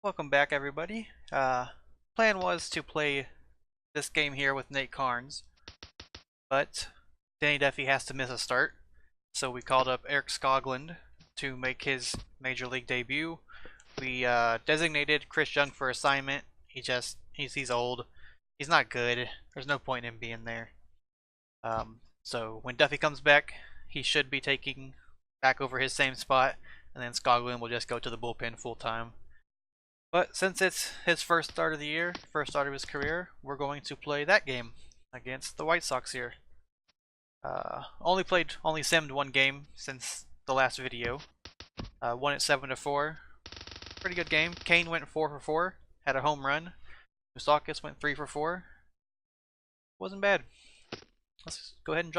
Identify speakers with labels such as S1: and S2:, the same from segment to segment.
S1: Welcome back, everybody. Plan was to play this game here with Nate Carnes, but Danny Duffy has to miss a start, so we called up Eric Skoglund to make his Major League debut. We designated Chris Young for assignment. He's old. He's not good. There's no point in him being there. So when Duffy comes back, he should be taking back over his same spot, and then Skoglund will just go to the bullpen full time. But since it's his first start of the year, first start of his career, we're going to play that game against the White Sox here. Only simmed one game since the last video. Won it 7-4. Pretty good game. Kane went 4 for 4, had a home run. Musakis went 3 for 4. Wasn't bad. Let's go ahead and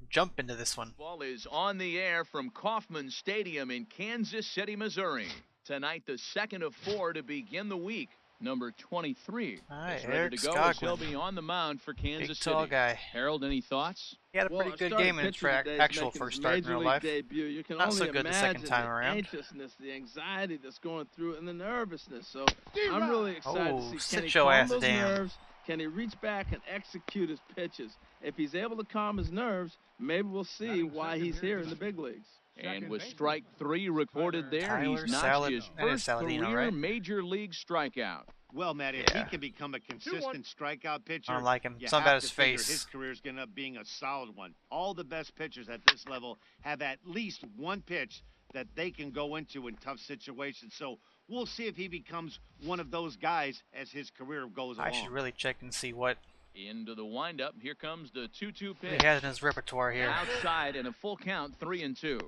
S1: jump into this one.
S2: Ball is on the air from Kauffman Stadium in Kansas City, Missouri. Tonight, the second of 4 to begin the week. Number 23
S1: is
S2: ready to go as he'll be on the mound for Kansas City.
S1: Big tall guy.
S2: Harold, any thoughts?
S1: He had a pretty good game in his actual first start in real life.
S3: You can
S1: Not
S3: only
S1: so good the second time
S3: the
S1: around.
S3: anxiousness, the anxiety that's going through, and the nervousness. So I'm really excited to see, can he
S1: sit your
S3: calm
S1: ass
S3: those
S1: down.
S3: nerves? Can he reach back and execute his pitches? If he's able to calm his nerves, maybe we'll see why he's here in the big leagues.
S2: And with strike 3 recorded there,
S1: Tyler
S2: he's notched his first
S1: Saladino,
S2: career
S1: right?
S2: Major League strikeout.
S4: Well, Matt, if he can become a consistent strikeout pitcher,
S1: I don't like him.
S4: you
S1: Something
S4: have
S1: about
S4: to
S1: his
S4: figure
S1: face.
S4: his career is going to being a solid one. All the best pitchers at this level have at least one pitch that they can go into in tough situations. So we'll see if he becomes one of those guys as his career goes along.
S1: I should really check and see what
S2: Into the windup. Here comes the 2-2 pitch.
S1: he has in his repertoire here.
S2: Outside and a full count, 3-2.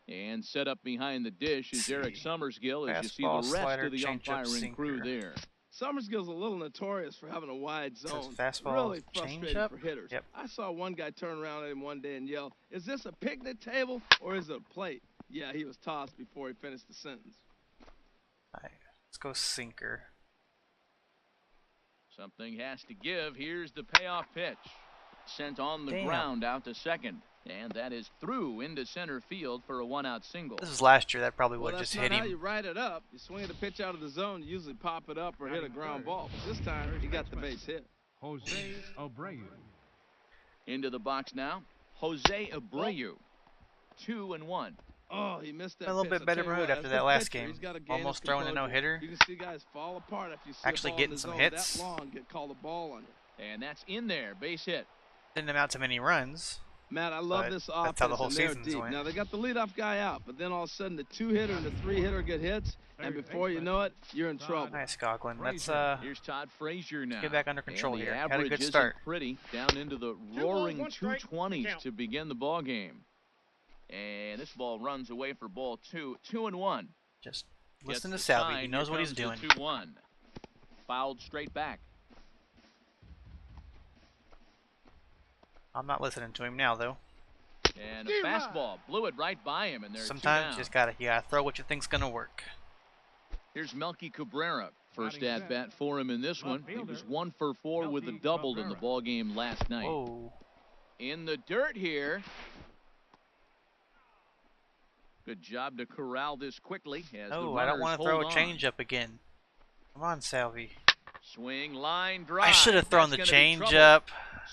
S2: And set up behind the dish is Eric Summersgill as you see
S1: Fastball,
S2: the rest
S1: slider,
S2: of the
S1: changeup,
S2: umpiring crew
S1: sinker.
S2: there.
S3: Summersgill's a little notorious for having a wide zone.
S1: Fastball,
S3: Really frustrating
S1: changeup?
S3: for hitters.
S1: Yep.
S3: I saw one guy turn around at him one day and yell, "Is this a picnic table or is it a plate?" Yeah, he was tossed before he finished the sentence.
S1: Alright, let's go sinker.
S2: Something has to give. Here's the payoff pitch. Sent on the ground out to second. And that is through into center field for a 1-out single.
S1: This was last year. That probably would
S3: Well,
S1: have just
S3: that's
S1: hit
S3: not how you
S1: him.
S3: write it up. You swing the pitch out of the zone, you usually pop it up or hit a ground ball. But this time, he got the base hit.
S5: Jose Abreu.
S2: Into the box now. Jose Abreu. 2-1.
S3: Oh, he missed that
S1: A little
S3: pitch.
S1: bit
S3: I'll
S1: better
S3: tell you
S1: mood
S3: what,
S1: after
S3: as
S1: that
S3: the
S1: last
S3: pitcher,
S1: game.
S3: he's gotta gain
S1: Almost
S3: his
S1: throwing a
S3: composure.
S1: no-hitter.
S3: You can see guys fall apart after you see
S1: Actually
S3: a ball
S1: getting
S3: in the
S1: some
S3: zone
S1: hits.
S3: that long, get called a ball on you.
S2: And that's in there. Base hit.
S1: Didn't amount to many runs.
S3: Matt, I love
S1: But
S3: this
S1: that's
S3: offense,
S1: how the whole
S3: and they're
S1: season's
S3: deep.
S1: went.
S3: Now, they got the leadoff guy out, but then all of a sudden the 2-hitter and the 3-hitter get hits, and before you know it, you're in trouble.
S1: Nice, Skoglund. Let's
S2: Here's Todd Frazier now.
S1: get back under control
S2: And the
S1: here. Had a
S2: average
S1: good
S2: isn't
S1: start.
S2: pretty. Down into the roaring 220s to begin the ball game. And this ball runs away for ball 2. 2-1.
S1: Just
S2: Gets
S1: listen to
S2: the
S1: Salvi.
S2: sign.
S1: He knows
S2: Here
S1: what he's
S2: comes
S1: doing.
S2: the 2-1. Fouled straight back.
S1: I'm not listening to him now, though.
S2: And a fastball blew it right by him, and there's
S1: Sometimes you just gotta throw what you think's gonna work.
S2: Here's Melky Cabrera. First at bat for him in this one. He was 1 for 4 with a double in the ball game last night.
S1: Whoa.
S2: In the dirt here. Good job to corral this quickly. As the
S1: Oh, I don't want
S2: runners
S1: to throw a
S2: hold on.
S1: changeup again. Come on, Salvi.
S2: Swing, line, drive.
S1: I should have thrown the
S2: That's gonna be trouble.
S1: changeup.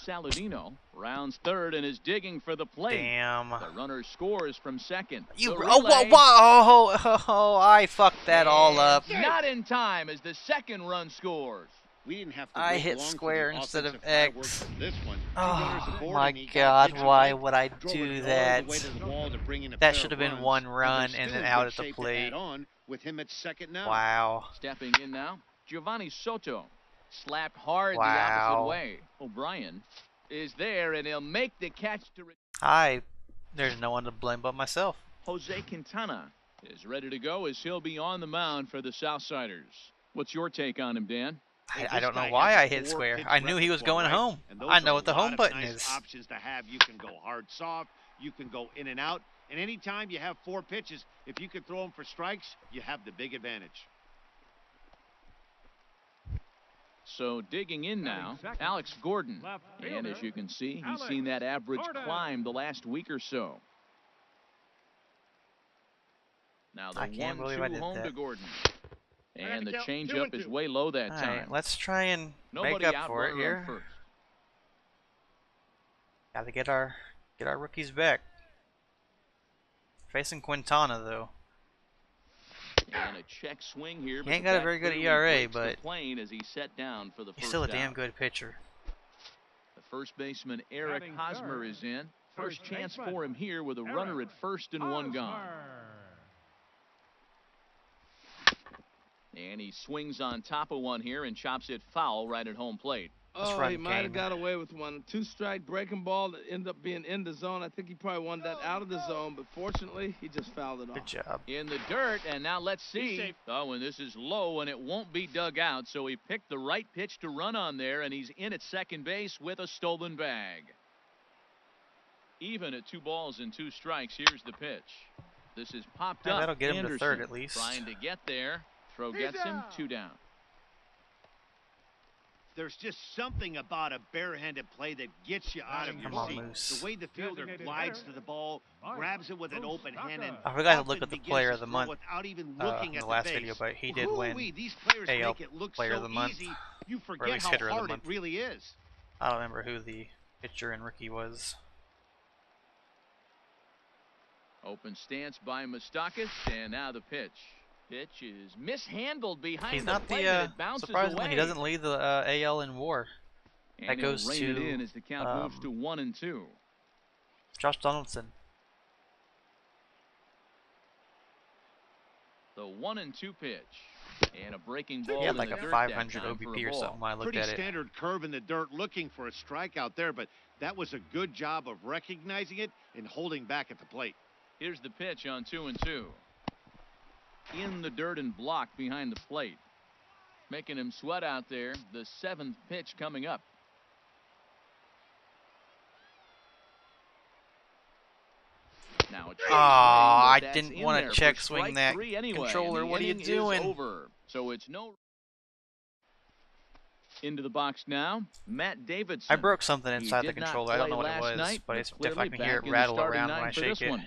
S2: Saladino rounds third and is digging for the plate.
S1: Damn.
S2: The runner scores from second.
S1: You.
S2: The
S1: Oh,
S2: relay,
S1: whoa, I fucked that all up.
S2: Not in time as the second run scores.
S4: We didn't have to
S1: I
S4: wait
S1: hit
S4: long for
S1: square
S4: the
S1: instead of
S4: offensive fireworks
S1: X.
S4: from this one. Two
S1: Oh
S4: runners aboard,
S1: my
S4: and he got
S1: God,
S4: pitched
S1: why
S4: right,
S1: would I
S4: drove
S1: do
S4: it all
S1: that?
S4: the way to the wall to bring in a
S1: That
S4: pair
S1: should
S4: of
S1: have been
S4: runs,
S1: one
S4: and
S1: run
S4: they're
S1: and
S4: still
S1: then
S4: in
S1: out
S4: good
S1: at the
S4: shape to
S1: plate.
S4: add on with him at second now.
S1: Wow.
S2: Stepping in now, Giovanni Soto. Slapped hard the
S1: Wow.
S2: opposite way. O'Brien is there, and he'll make the catch to
S1: There's no one to blame but myself.
S2: Jose Quintana is ready to go as he'll be on the mound for the Southsiders. What's your take on him, Dan?
S1: I don't know why I hit square. I knew he was going home. I know what the home button is.
S4: Options to have. You can go hard, soft. You can go in and out. And anytime you have 4 pitches, if you can throw them for strikes, you have the big advantage.
S2: So digging in now, Alex Gordon. And as you can see, he's seen that average climb the last week or so. Now the
S1: I can't believe I
S2: 1-2
S1: did
S2: home
S1: that.
S2: to Gordon. And the changeup is way low that time.
S1: Alright, let's try and
S2: Nobody
S1: make up
S2: out,
S1: for it
S2: runner on
S1: here.
S2: first.
S1: Gotta get our rookies back. Facing Quintana though.
S2: And a check swing here.
S1: He ain't got a very good ERA, but
S2: as he set down for the
S1: he's still a damn
S2: out.
S1: good pitcher.
S2: The first baseman Eric
S5: Batting
S2: Hosmer
S5: third.
S2: is in. First
S5: First
S2: chance
S5: baseman,
S2: for him here with a
S5: Eric
S2: runner at first and one gone. And he swings on top of one here and chops it foul right at home plate.
S1: Let's
S3: Oh,
S1: run,
S3: he might
S1: Kane.
S3: have got away with one. 2-strike breaking ball that ended up being in the zone. I think he probably wanted that out of the zone, but fortunately, he just fouled it off.
S1: Good job.
S2: In the dirt, and now let's see. Oh, and this is low, and it won't be dug out, so he picked the right pitch to run on there, and he's in at second base with a stolen bag. Even at 2 balls and 2 strikes, here's the pitch. This is popped
S1: Yeah,
S2: up.
S1: that'll get him to
S2: Anderson
S1: third at least.
S2: trying to get there. Throw gets him, 2 down.
S4: There's just something about a barehanded play that gets you out of your
S1: Come on,
S4: seat.
S1: Moose.
S4: The way the fielder glides to the ball, grabs it with an open hand, and
S1: I forgot to look
S4: often
S1: at the
S4: begins
S1: player
S4: to
S1: of the
S4: throw
S1: month
S4: without even looking
S1: in
S4: at
S1: the last
S4: base.
S1: video, but he did win
S4: Woo-wee, these players
S1: AL
S4: make it look
S1: Player
S4: so
S1: of the Month,
S4: easy, you
S1: or at
S4: forget
S1: least
S4: how
S1: hitter of the
S4: hard it
S1: month.
S4: really is.
S1: I don't remember who the pitcher and rookie was.
S2: Open stance by Moustakas, and now the pitch. Pitch is mishandled behind
S1: He's
S2: the
S1: not
S2: plate,
S1: the
S2: and it bounces
S1: surprisingly
S2: away.
S1: he doesn't lead the AL in WAR.
S2: And
S1: That goes
S2: he'll rein it
S1: to,
S2: in as the count moves to 1-2.
S1: Josh Donaldson.
S2: The 1-2 pitch. And a breaking ball
S1: He had
S2: in
S1: like
S2: the
S1: a
S2: dirt
S1: 500
S2: that time for a
S1: OBP or
S2: ball.
S1: something when I looked
S4: Pretty
S1: at it.
S4: standard curve in the dirt, looking for a strikeout there, but that was a good job of recognizing it and holding back at the plate.
S2: Here's the pitch on 2-2. In the dirt and blocked behind the plate. Making him sweat out there. The 7th pitch coming up. Now a
S1: I
S2: that's
S1: didn't
S2: in
S1: want
S2: there
S1: to
S2: for
S1: check
S2: strike
S1: swing that
S2: 3 anyway,
S1: controller.
S2: and the
S1: What are you
S2: inning is
S1: doing?
S2: over. So it's no. Into the box now, Matt Davidson.
S1: I broke something
S2: He
S1: inside the
S2: did not
S1: controller. I don't know
S2: play
S1: what it
S2: last
S1: was,
S2: night,
S1: but
S2: but
S1: it's, if
S2: clearly
S1: I can hear
S2: back
S1: it
S2: in the
S1: rattle
S2: starting
S1: around when
S2: nine
S1: I
S2: for
S1: shake
S2: this
S1: it.
S2: one.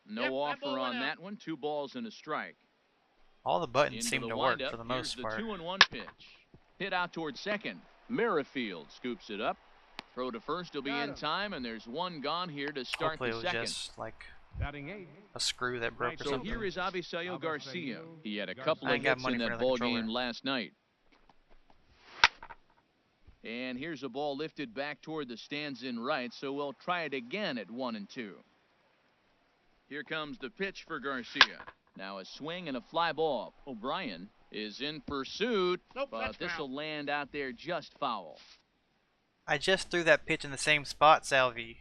S2: No offer on that one. 2 balls and a strike.
S1: All the buttons
S2: Into
S1: seem
S2: the
S1: to work
S2: windup.
S1: for the
S2: Here's
S1: most part.
S2: The 2-1 pitch. Hit out towards second. Merrifield scoops it up. Throw to first will be in time, and there's 1 gone here to start
S1: Hopefully
S2: the
S1: it was
S2: second.
S1: just like
S5: Batting 8.
S1: a screw that broke or
S2: So
S1: something.
S2: here is Avisail Garcia. He had a
S5: I
S2: couple of
S1: ain't got
S2: hits
S1: money
S2: in
S1: for
S2: that
S1: another
S2: ball
S1: controller.
S2: game last night. And here's a ball lifted back toward the stands in right, so we'll try it again at 1-2. Here comes the pitch for Garcia. Now a swing and a fly ball. O'Brien is in pursuit, but this will land out there just foul.
S1: I just threw that pitch in the same spot, Salvi.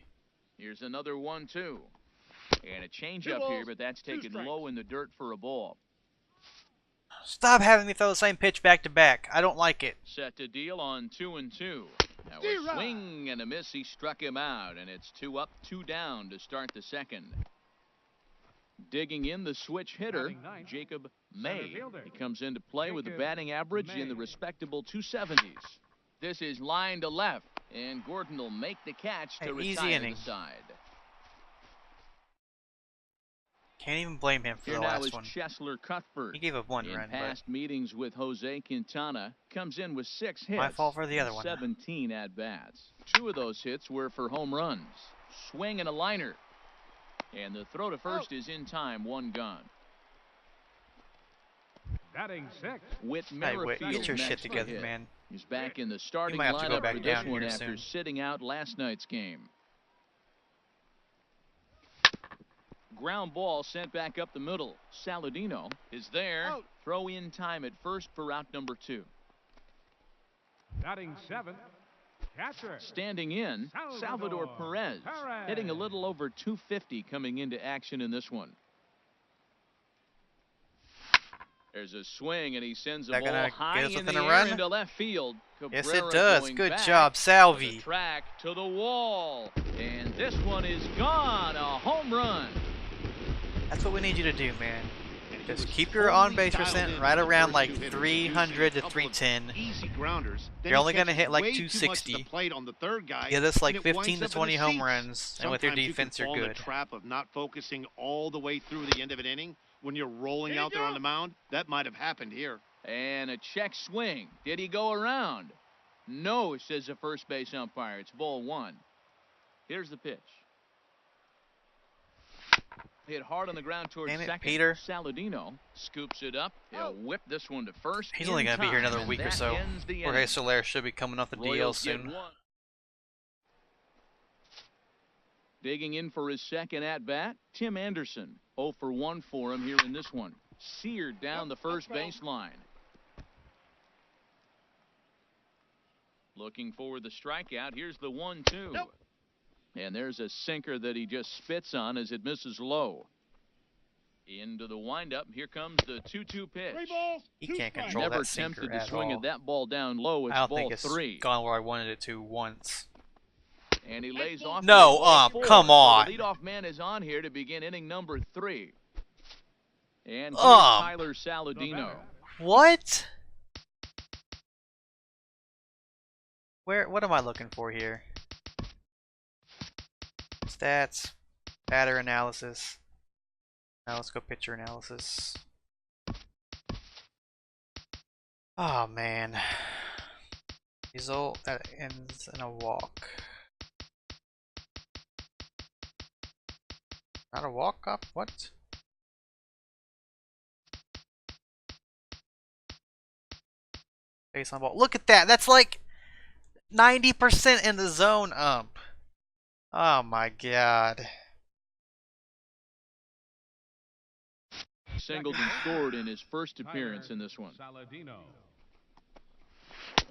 S2: Here's another 1-2. And a changeup here, but that's taken low in the dirt for a ball.
S1: Stop having me throw the same pitch back to back. I don't like it.
S2: Set to deal on 2-2. Now a swing and a miss. He struck him out, and it's 2 up, 2 down to start the second. Digging in the switch hitter,
S5: Batting ninth,
S2: Jacob
S5: center
S2: May.
S5: fielder,
S2: He comes into play with a
S5: Jacob
S2: batting average in the
S5: May.
S2: respectable 270s. This is line to left, and Gordon will make the catch to
S1: Hey, easy
S2: retire
S1: inning.
S2: the side.
S1: Can't even blame him for
S2: Here
S1: the
S2: now
S1: last
S2: is
S1: one.
S2: Chesler Cuthbert.
S1: He gave up 1
S2: In
S1: run, but
S2: past meetings with Jose Quintana, comes in with 6 hits.
S1: my fault for the other one.
S2: 17 at bats. 2 of those hits were for home runs. Swing and a liner. And the throw to first is in time, 1 gone.
S5: Batting 6.
S2: Whit
S1: Hey,
S2: Merrifield
S1: wait, get your
S2: next
S1: shit
S2: to
S1: together,
S2: hit.
S1: man.
S2: He's back in the starting
S1: might have to go
S2: lineup
S1: back
S2: for this
S1: down
S2: one
S1: here
S2: after
S1: soon.
S2: sitting out last night's game. Ground ball sent back up the middle. Saladino is there. Throw in time at first for out number 2.
S5: Batting 7. Catcher.
S2: Standing in, Salvador Perez, hitting a little over 250 coming into action in this one. There's a swing, and he sends a
S1: That
S2: ball
S1: gonna
S2: high
S1: get us
S2: in the
S1: within a
S2: air
S1: run?
S2: into left field.
S1: Yes,
S2: Cabrera
S1: it does.
S2: going
S1: Good
S2: back
S1: job,
S2: to the
S1: Salvi.
S2: track to the wall, and this one is gone. A home run.
S1: That's what we need you to do, man.
S4: And he
S1: Just
S4: was
S1: keep your
S4: totally
S1: on-base
S4: dialed
S1: percent
S4: in
S1: right
S4: on the
S1: around
S4: first
S1: like
S4: 2 hitters.
S1: 300 to
S4: Couple of
S1: 310.
S4: Easy grounders. Then
S1: You're
S4: he
S1: only gonna
S4: catches
S1: hit like
S4: way too much to the
S1: 260.
S4: plate on the third guy,
S1: Get us like
S4: and it
S1: 15
S4: winds
S1: to
S4: up in
S1: 20
S4: the
S1: home
S4: seats.
S1: runs, and with your
S4: Sometimes
S1: defense,
S4: you can
S1: you're
S4: fall in
S1: good.
S4: the trap of not focusing all the way through the end of an inning. when you're rolling out there on the mound. That might have happened here.
S2: And a check swing. Did he go around? No, says the first base umpire. It's ball 1. Here's the pitch. Hit hard on the ground towards
S1: Damn it,
S2: second.
S1: Peter.
S2: Saladino scoops it up. He'll whip this one to first.
S1: He's only going to be here another
S2: and
S1: week or
S2: that
S1: so.
S2: ends the
S1: Jorge
S2: inning.
S1: Soler should be coming off the DL
S2: Royals get
S1: soon.
S2: one. Digging in for his second at-bat, Tim Anderson. 0 for 1 for him here in this one. Seared down the first baseline. Looking for the strikeout. Here's the 1-2. And there's a sinker that he just spits on as it misses low. Into the windup. Here comes the 2-2 pitch.
S1: He can't control
S2: Never
S1: that sinker
S2: tempted to
S1: at
S2: swing
S1: all.
S2: at that ball down low. It's
S1: I don't
S2: ball
S1: think it's
S2: 3.
S1: gone where I wanted it to once.
S2: And he lays off.
S1: No,
S2: to ball 4.
S1: come on.
S2: So the leadoff man is on here to begin inning number 3. And here's
S1: Um.
S2: Tyler Saladino.
S1: What? What am I looking for here? Stats, batter analysis. Now let's go pitcher analysis. Oh man. Result that ends in a walk. Not a walk up? What? Base on ball. Look at that. That's like 90% in the zone ump. Oh my god.
S2: Singleton scored in his first appearance in this one.
S5: Saladino.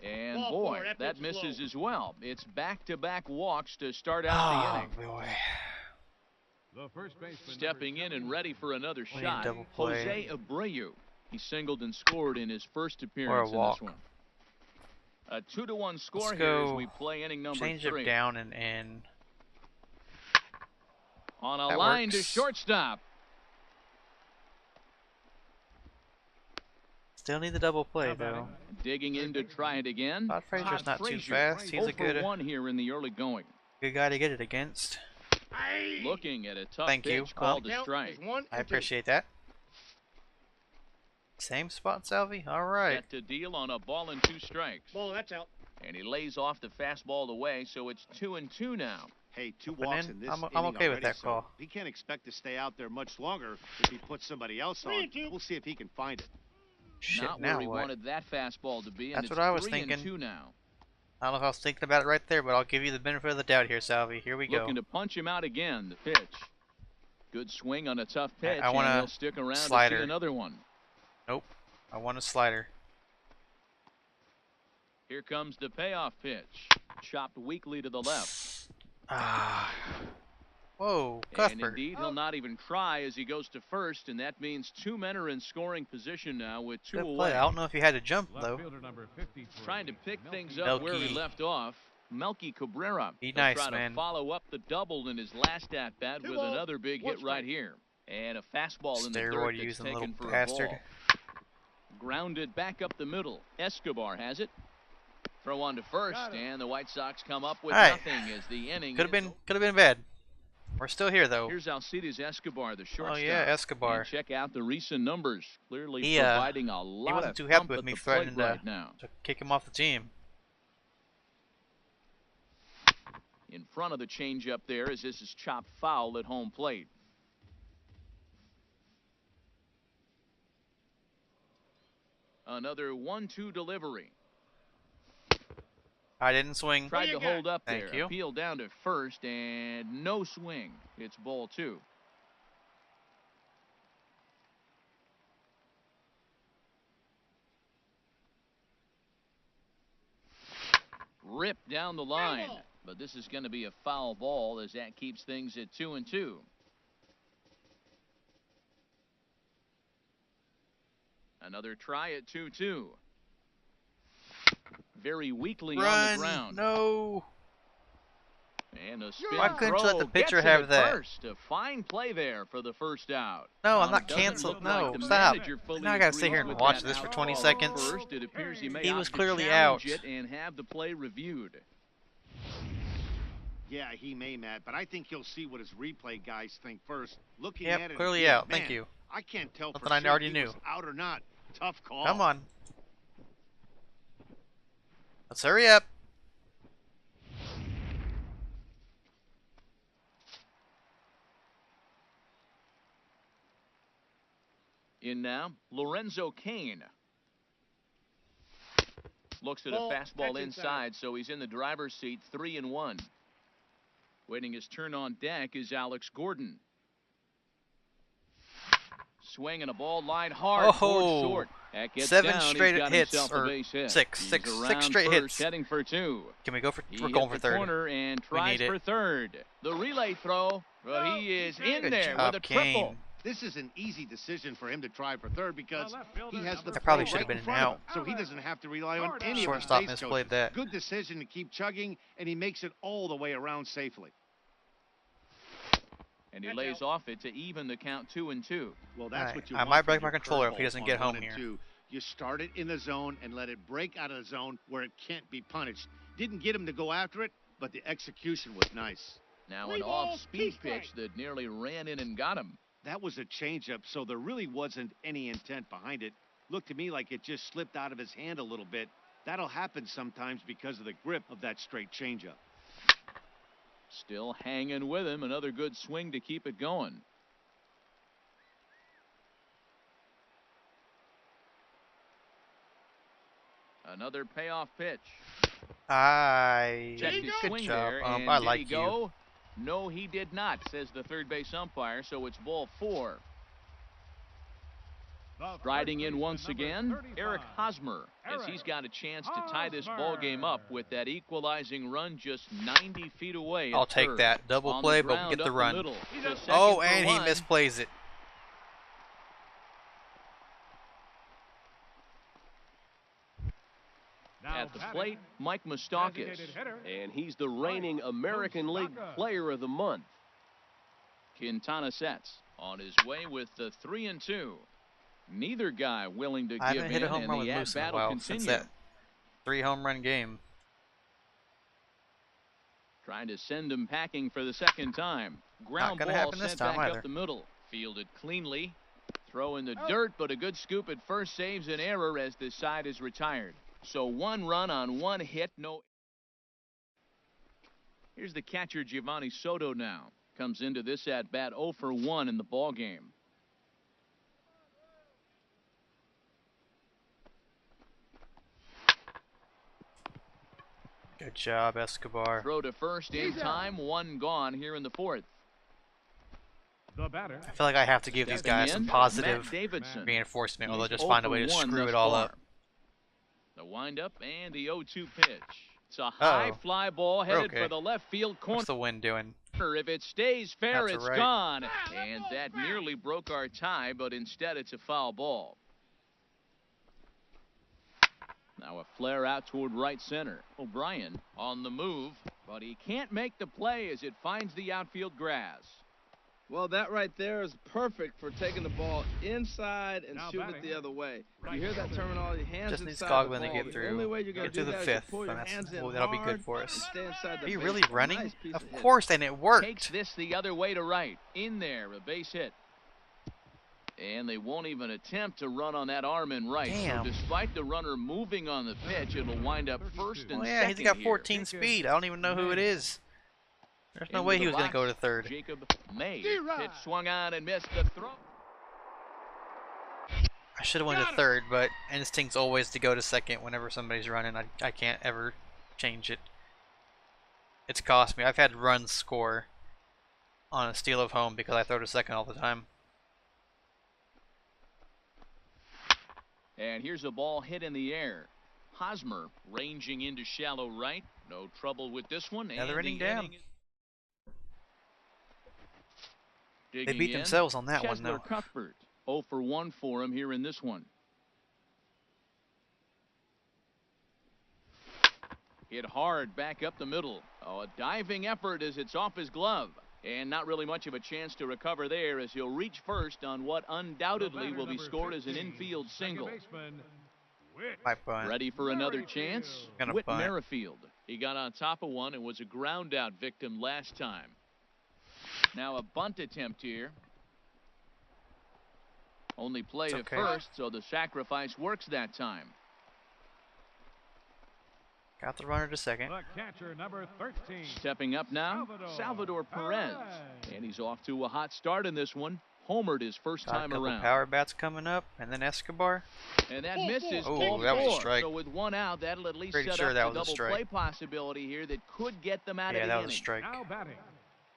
S2: And boy, that misses as well. It's back-to-back walks to start out the inning.
S1: Oh boy.
S5: The first baseman.
S2: Stepping in and ready for another
S1: We need
S2: shot.
S1: double play.
S2: Jose Abreu. He singled and scored in his first appearance in
S1: walk.
S2: this one. A 2-1 score
S1: Let's
S2: here as
S1: go
S2: we play inning number
S1: change
S2: 3.
S1: it down and in.
S2: On a
S1: That
S2: line to
S1: works.
S2: shortstop.
S1: Still need the double play
S5: How about
S1: though.
S2: Digging in to try it again.
S1: Todd Frazier's not too
S2: Frazier,
S1: fast. He's
S2: 0
S1: a
S2: for
S1: good
S2: 1 here in the early going.
S1: guy to get it against.
S2: Looking at a tough
S1: Thank you.
S2: pitch called a strike.
S1: I appreciate that. Same spot, Salvi? Alright.
S2: Set to deal on a ball and 2 strikes.
S6: Ball, that's out.
S2: And he lays off the fastball away, so it's 2-2 now.
S4: Hey, 2
S1: But
S4: walks
S1: then
S4: in this
S1: I'm
S4: inning
S1: okay with
S4: already,
S1: that
S4: so
S1: call.
S4: he can't expect to stay out there much longer if he puts somebody else on.
S6: 3-2.
S4: We'll see if he can find it.
S1: Shit,
S2: Not
S1: now
S2: where he
S1: what?
S2: wanted that fastball to be, and
S1: That's
S2: it's
S1: what I was
S2: 3-2
S1: thinking.
S2: now.
S1: I don't know if I was thinking about it right there, but I'll give you the benefit of the doubt here, Salvi. Here we go.
S2: Looking to punch him out again. The pitch. Good swing on a tough pitch,
S1: I want
S2: and
S1: a
S2: he'll stick around
S1: slider.
S2: to see another one.
S1: Nope. I want a slider.
S2: Here comes the payoff pitch. Chopped weakly to the left.
S1: Ah. Whoa,
S2: And
S1: Cuthbert.
S2: indeed, he'll not even try as he goes to first, and that means 2 men are in scoring position now with 2
S1: Good
S2: away.
S1: play. I don't know if you had to jump
S5: Left
S1: though.
S5: fielder number 53.
S2: Trying to pick things
S5: Melky.
S2: up where he
S1: Melky.
S2: left off. Melky Cabrera.
S1: Be
S2: He'll
S1: nice,
S2: try
S1: man.
S2: to follow up the double in his last at-bat with
S6: balls,
S2: another big
S6: 1
S2: hit right
S6: strike.
S2: here. And a fastball in the dirt
S1: Steroid
S2: that's
S1: using
S2: taken
S1: little
S2: for
S1: bastard.
S2: a ball. Grounded back up the middle. Escobar has it. Throw on to first,
S6: Got it.
S2: and the White Sox come up with
S1: Hey.
S2: nothing as the inning
S1: Could have
S2: is
S1: been bad. We're still here though.
S2: Here's Alcides Escobar, the shortstop.
S1: Oh yeah, Escobar.
S2: And check out the recent numbers. Clearly
S1: He,
S2: providing a lot
S1: wasn't
S2: of
S1: too happy
S2: thump
S1: with
S2: at
S1: me
S2: the plate
S1: threatening to-
S2: right now.
S1: To kick him off the team.
S2: In front of the changeup there as this is chopped foul at home plate. Another 1-2 delivery.
S1: I didn't swing.
S2: Tried
S6: you
S2: to
S6: got?
S2: hold up
S1: Thank
S2: there.
S1: you.
S2: Appeal down to first and no swing. It's ball 2. Ripped down the line.
S6: ball.
S2: But this is going to be a foul ball as that keeps things at 2-2. Another try at 2-2. Very weakly on the
S1: Run!
S2: ground.
S1: No.
S2: And a spin
S1: Why couldn't you let the
S2: throw
S1: pitcher
S2: gets it
S1: have
S2: at
S1: that?
S2: First. A fine play there for the first out.
S1: No, I'm
S2: Now,
S1: not
S2: it doesn't
S1: canceled.
S2: look
S1: No,
S2: like the
S1: stop.
S2: manager fully
S1: Now I gotta sit
S2: agrees
S1: here and
S2: with
S1: watch
S2: that
S1: this for
S2: out
S1: 20
S2: call.
S1: seconds.
S2: First, it appears he may
S1: He
S2: opt
S1: was
S2: to
S1: clearly
S2: challenge
S1: out.
S2: it and have the play reviewed.
S4: Yeah, he may, Matt, but I think he'll see what his replay guys think first. Looking
S1: Yep,
S4: at it,
S1: clearly
S4: and
S1: out.
S4: man,
S1: Thank you.
S4: I can't tell for
S1: Something I
S4: sure
S1: already
S4: if he was
S1: knew.
S4: out or not. Tough call.
S1: Come on. Let's hurry up.
S2: In now, Lorenzo Cain. Looks at a
S4: Ball,
S2: fastball
S4: catch
S2: inside, so he's in the driver's seat, 3-1. Waiting his turn on deck is Alex Gordon. Swinging a ball line hard towards short. That gets
S1: 7
S2: down.
S1: straight
S2: He's got
S1: hits,
S2: himself a
S1: or
S2: base hit.
S1: 6
S2: He's
S1: six
S2: around
S1: straight
S2: first,
S1: hits.
S2: heading for 2.
S1: Can we go for?
S2: He
S1: We're
S2: hit
S1: going for
S2: the
S1: third.
S2: corner and
S1: We
S2: tries
S1: need
S2: for
S1: it.
S2: third. The relay throw, but he is in
S1: Good
S2: there
S1: job,
S2: with a triple.
S1: Kane.
S4: This is an easy decision for him to try for third because he has the
S1: That probably
S4: play
S1: should have
S4: right
S1: been
S4: in
S1: an
S4: front of
S1: out.
S4: him, so he doesn't have to rely on any of his
S1: Shortstop
S4: base
S1: misplayed
S4: coaches.
S1: that.
S4: Good decision to keep chugging, and he makes it all the way around safely.
S2: And he lays off it to even the count 2-2.
S4: Well, that's
S1: Alright,
S4: what you
S1: I
S4: want
S1: might
S4: from
S1: break
S4: your
S1: my controller if he
S4: curveball
S1: doesn't
S4: on
S1: get
S4: 1
S1: home
S4: and
S1: here.
S4: 2. You start it in the zone and let it break out of the zone where it can't be punished. Didn't get him to go after it, but the execution was nice.
S2: Now an off-speed pitch that nearly ran in and got him.
S4: That was a changeup, so there really wasn't any intent behind it. Looked to me like it just slipped out of his hand a little bit. That'll happen sometimes because of the grip of that straight changeup.
S2: Still hanging with him. Another good swing to keep it going. Another payoff pitch. Checked his
S1: Good
S2: swing
S1: job.
S2: there, and
S1: I
S2: did
S1: like
S2: he go? No, he did not, says the third base umpire, so it's ball 4. Riding in once again, Eric Hosmer, as he's got a chance to tie this ball game up with that equalizing run just 90 feet away.
S1: I'll take that double play, but we get the run.
S2: Oh,
S1: and he misplays it.
S2: At the plate, Mike Moustakas, and he's the reigning American League Player of the Month. Quintana sets on his way with the 3-2. Neither guy willing to
S1: I
S2: give
S1: haven't hit
S2: in,
S1: a home
S2: and
S1: run with
S2: the
S1: Moose in a
S2: at-bat will
S1: while since
S2: continue.
S1: that 3 home run game.
S2: Trying to send him packing for the second time. Ground
S1: gonna
S2: ball
S1: happen this
S2: sent
S1: time
S2: back
S1: either.
S2: up the middle. Fielded cleanly. Throw in the dirt, but a good scoop at first saves an error as this side is retired. So 1 run on 1 hit, no. Here's the catcher Giovanni Soto now. Comes into this at bat 0 for 1 in the ball game.
S1: Good job, Escobar.
S2: Throw to first in time, 1 gone here in the 4th.
S5: The batter.
S1: I feel like I have to give these
S2: Stepping
S1: guys
S2: in,
S1: some positive
S2: Matt Davidson.
S1: reinforcement, or they'll
S2: He's
S1: just
S2: 0
S1: find a
S2: for
S1: way to
S2: 1
S1: screw
S2: thus
S1: it all
S2: far.
S1: up.
S2: The windup and the 0-2 pitch. It's a high fly ball headed
S1: okay.
S2: for the left field corner.
S1: What's the wind doing?
S2: If it stays fair,
S1: That's
S2: it's
S1: right.
S2: gone. And that nearly broke our tie, but instead it's a foul ball. Now a flare out toward right center. O'Brien on the move, but he can't make the play as it finds the outfield grass.
S3: Well, that right there is perfect for taking the ball inside and
S5: Now
S3: shooting it
S5: batting.
S3: the other way. You hear that terminology, hands
S1: Just needs
S3: inside the
S1: Coughlin to
S3: ball.
S1: get
S3: The
S1: through.
S3: only way you're going
S1: Get
S3: to
S1: through
S3: do
S1: the
S3: that is
S1: fifth,
S3: to pull your
S1: and
S3: hands in
S1: that'll be
S3: hard
S1: good for us.
S3: and stay inside the
S1: Are you
S3: base.
S1: really
S3: Nice
S1: running?
S3: piece
S1: Of
S3: hitting.
S1: course, and it worked.
S2: Takes this the other way to right. In there, a base hit. And they won't even attempt to run on that arm in right.
S1: Damn.
S2: So despite the runner moving on the pitch, it'll wind up first and
S1: Oh yeah,
S2: second
S1: he's got
S2: here.
S1: 14 speed. I don't even know who it is. There's no
S2: Into
S1: way
S2: the
S1: he was going to go to
S2: box,
S1: third.
S2: Jacob May. Pitch swung on and missed the throw.
S1: I should have went to third, but instinct's always to go to second whenever somebody's running. I can't ever change it. It's cost me. I've had runs score on a steal of home because I throw to second all the time.
S2: And here's a ball hit in the air. Hosmer ranging into shallow right. No trouble with this one.
S1: Another
S2: and
S1: inning
S2: the
S1: down.
S2: Digging
S1: They beat
S2: in,
S1: themselves on that one,
S2: Chesler
S1: though.
S2: Cuthbert, 0 for 1 for him here in this one. Hit hard back up the middle. Oh, a diving effort as it's off his glove. And not really much of a chance to recover there as he'll reach first on what undoubtedly will be scored as an infield single.
S1: Might bunt.
S2: Ready for another chance?
S1: Gonna
S2: Whit
S1: bunt.
S2: Merrifield. He got on top of one and was a ground out victim last time. Now a bunt attempt here. Only played
S1: It's
S2: at
S1: okay.
S2: first, so the sacrifice works that time.
S1: Got the runner to second.
S5: The catcher, number 13.
S2: Stepping up now, Salvador Perez. And he's off to a hot start in this one. Homered his first
S1: Got a
S2: time
S1: couple
S2: around.
S1: power bats coming up, and then Escobar.
S2: And that misses.
S1: Oh,
S2: ball
S1: that was a
S2: four.
S1: strike.
S2: So with one out, that'll at least
S1: Pretty
S2: set
S1: sure
S2: up
S1: that
S2: the
S1: was a
S2: double
S1: strike.
S2: play possibility here that could get them out
S1: Yeah,
S2: of the
S1: that
S2: inning.
S1: was a strike.
S5: Now batting.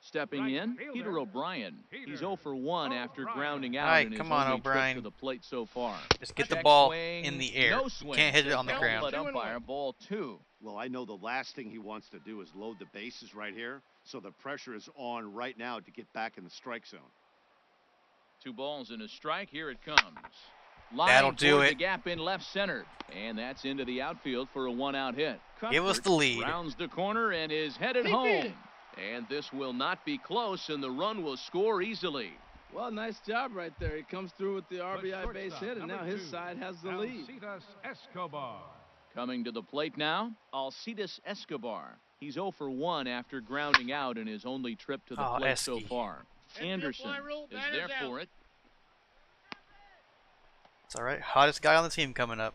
S2: Stepping
S5: Right
S2: in,
S5: fielder,
S2: Peter O'Brien. He's
S5: Peter
S2: 0 for 1 after
S5: O'Brien.
S2: grounding out
S1: Alright,
S2: in his
S1: come on,
S2: only trip
S1: O'Brien.
S2: to the plate so far.
S1: Just get the
S2: Check
S1: ball
S2: swing,
S1: in the air.
S2: No
S1: You
S2: swing.
S1: can't hit it on the
S2: Says
S1: ground.
S2: outlet umpire, ball 2.
S4: Well, I know the last thing he wants to do is load the bases right here, so the pressure is on right now to get back in the strike zone.
S2: 2 balls and a strike. Here it comes. Line
S1: That'll do
S2: toward
S1: it.
S2: The gap in left center, and that's into the outfield for a 1-out hit.
S1: Give us
S2: Cuthbert
S1: the lead.
S2: rounds the corner and is headed home. And this will not be close, and the run will score easily.
S3: Well, nice job right there. He comes through with the
S5: The
S3: RBI base
S5: shortstop,
S3: hit, and now
S5: number
S3: his
S5: 2,
S3: side has the lead.
S5: Alcides Escobar.
S2: Coming to the plate now, Alcides Escobar. He's 0 for 1 after grounding out in his only trip to the
S1: Oh,
S2: plate so
S1: Esky.
S2: far. Anderson is there for it.
S1: It's all right. Hottest guy on the team coming up.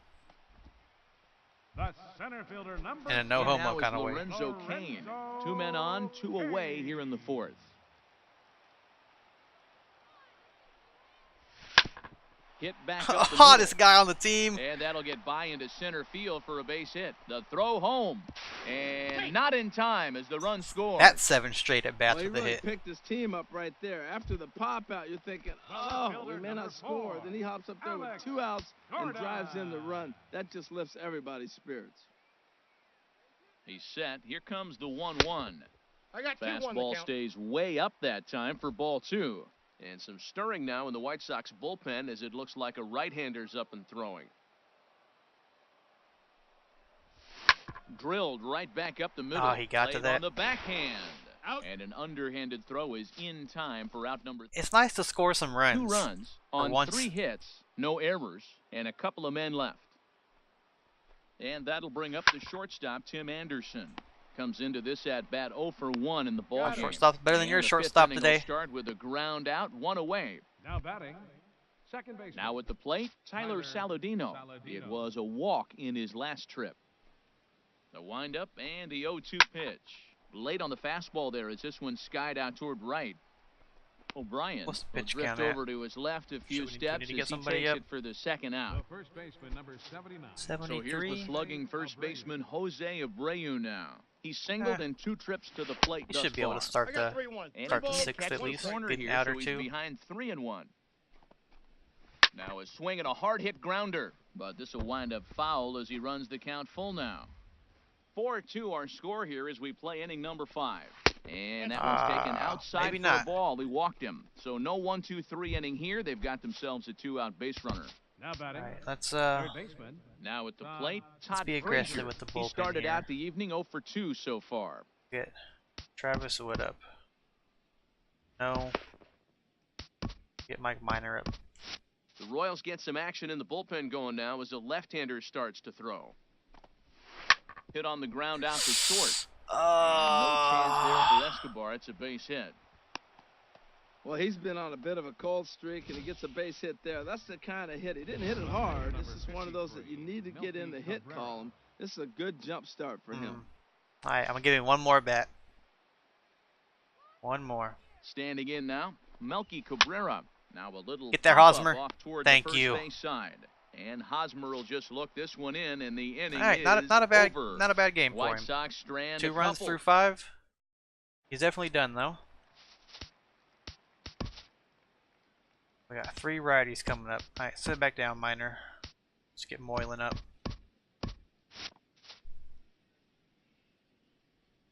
S5: The center fielder, number
S1: In a no
S2: And
S1: homo
S2: now
S1: kind of way.
S2: Lorenzo Cain. 2 men on, 2 away here in the 4th. Hit back up the
S1: Hottest
S2: middle.
S1: guy on the team.
S2: And that'll get by into center field for a base hit. The throw home. And not in time as the run scores.
S1: That's 7 straight at bats
S3: Well, he
S1: with a
S3: really
S1: hit.
S3: picked his team up right there. After the pop out, you're thinking, oh, we may not score. Then he hops up there with 2 outs and drives in the run. That just lifts everybody's spirits.
S2: He's set. Here comes the 1-1.
S6: I got 2-1 to
S2: Fastball
S6: count.
S2: stays way up that time for ball 2. And some stirring now in the White Sox bullpen as it looks like a right-hander's up and throwing. Drilled right back up the middle.
S1: Oh, he got to
S2: Played
S1: that.
S2: on the backhand.
S6: Out.
S2: And an underhanded throw is in time for out number 3.
S1: It's nice to score some runs.
S2: 2 runs
S1: For
S2: on
S1: once.
S2: 3 hits, no errors, and a couple of men left. And that'll bring up the shortstop, Tim Anderson. Comes into this at bat 0 for 1 in the ball game.
S1: Shortstop's better than
S2: And
S1: your
S2: the 5th
S1: shortstop
S2: inning will
S1: today.
S2: Start with a ground out, 1 away.
S5: Now batting. Second baseman.
S2: Now at the plate, Tyler Saladino. It was a walk in his last trip. The windup and the 0-2 pitch. Late on the fastball there as this one skied out toward right. O'Brien
S1: What's the
S2: will
S1: pitch
S2: drift
S1: count at?
S2: over to his left a few
S1: Should we
S2: steps
S1: need to
S2: as
S1: get
S2: he
S1: somebody
S2: takes
S1: up?
S2: it for the 2nd
S5: The
S2: out.
S5: first baseman, number 79.
S2: So here's
S1: 73.
S2: the slugging first baseman Jose Abreu now. He's singled in 2 trips to the plate
S1: He
S2: thus
S1: should be able
S2: far.
S1: to start
S6: I got
S1: the
S6: 3-1.
S2: And
S1: start
S2: he
S1: the
S2: can't
S1: 6th
S2: catch
S1: at
S2: the
S1: least.
S2: corner
S1: Getting
S2: here,
S1: out
S2: so
S1: or
S2: he's
S1: 2.
S2: behind 3-1. Now a swing and a hard hit grounder, but this will wind up foul as he runs the count full now. 4-2 our score here as we play inning number 5. And that one's taken outside
S1: maybe
S2: for
S1: not.
S2: a ball. He walked him. So no 1-2-3 inning here. They've got themselves a 2-out base runner.
S5: Now batting.
S1: All right, let's
S5: Third baseman.
S2: Now at the plate, Todd
S1: be aggressive
S2: Frazier.
S1: with the
S2: He
S1: bullpen
S2: started
S1: here.
S2: out the evening 0 for 2 so far.
S1: get Travis Wood up. No. Get Mike Minor up.
S2: The Royals get some action in the bullpen going now as the left-hander starts to throw. Hit on the ground out to short. And no chance there for Escobar. It's a base hit.
S3: Well, he's been on a bit of a cold streak, and he gets a base hit there. That's the kind of hit. He didn't hit it hard. This is one of those that you need to get in the hit column. This is a good jump start for him.
S1: All right, I'm gonna give him one more bat. One more.
S2: Standing in now, Melky Cabrera. Now a little
S1: Get there,
S2: pop-up
S1: Hosmer.
S2: off toward
S1: Thank
S2: the first
S1: you.
S2: base side. And Hosmer will just look this one in, and the inning
S1: All right,
S2: is
S1: not a bad
S2: over.
S1: game for
S2: White
S1: him.
S2: Sox strand
S1: 2
S2: a
S1: runs
S2: couple.
S1: through 5. He's definitely done though. We got 3 righties coming up. All right, sit back down, Minor. Let's get Moylan up.